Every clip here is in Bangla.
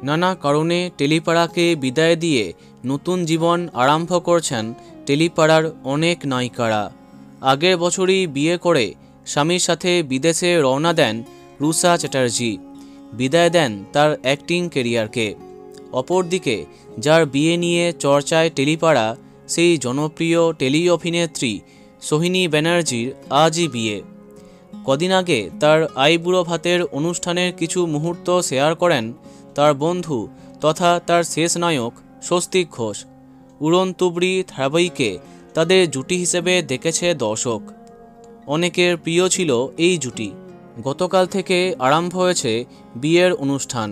নানা কারণে টেলিপাড়াকে বিদায় দিয়ে নতুন জীবন আরম্ভ করছেন টেলিপাড়ার অনেক নায়িকারা। আগের বছরই বিয়ে করে স্বামীর সাথে বিদেশে রওনা দেন রুষা চ্যাটার্জি, বিদায় দেন তার অ্যাক্টিং কেরিয়ারকে। অপরদিকে যার বিয়ে নিয়ে চর্চায় টেলিপাড়া, সেই জনপ্রিয় টেলি অভিনেত্রী সোহিনী ব্যানার্জির আজই বিয়ে। কদিন আগে তার আইবুড়ো ভাতের অনুষ্ঠানের কিছু মুহূর্ত শেয়ার করেন তার বন্ধু তথা তার শেষ নায়ক স্বস্তিক ঘোষ। উড়ন তুবড়ি ধারাবাহিকে তাদের জুটি হিসেবে দেখেছে দর্শক। অনেকের প্রিয় ছিল এই জুটি। গতকাল থেকে আরম্ভ হয়েছে বিয়ের অনুষ্ঠান।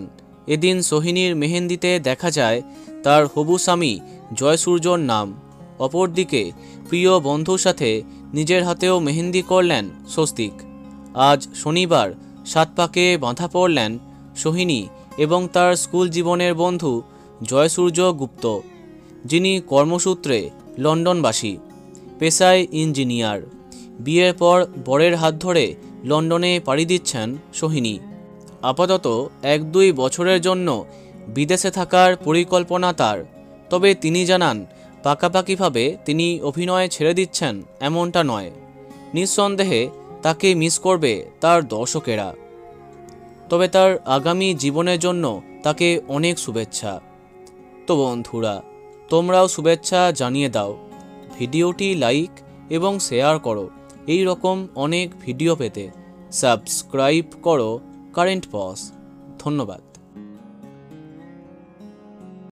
এদিন সোহিনীর মেহেন্দিতে দেখা যায় তার হবু স্বামী জয়সূর্যর নাম। অপরদিকে প্রিয় বন্ধুর সাথে নিজের হাতেও মেহেন্দি করলেন স্বস্তিক। আজ শনিবার 7 পাকে বাঁধা পড়লেন সোহিনী এবং তার স্কুল জীবনের বন্ধু জয়সূর্য গুপ্ত, যিনি কর্মসূত্রে লন্ডনবাসী, পেশায় ইঞ্জিনিয়ার। বিয়ের পর বরের হাত ধরে লন্ডনে পাড়ি দিচ্ছেন সোহিনী। আপাতত 1-2 বছরের জন্য বিদেশে থাকার পরিকল্পনা তার। তবে তিনি জানান, পাকাপাকিভাবে তিনি অভিনয় ছেড়ে দিচ্ছেন এমনটা নয়। নিঃসন্দেহে তাকে মিস করবে তার দর্শকেরা। তবে তার আগামী জীবনের জন্য তাকে অনেক শুভেচ্ছা। তো বন্ধুরা, তোমরাও শুভেচ্ছা জানিয়ে দাও। ভিডিওটি লাইক এবং শেয়ার করো। এই রকম অনেক ভিডিও পেতে সাবস্ক্রাইব করো কারেন্ট পজ। ধন্যবাদ।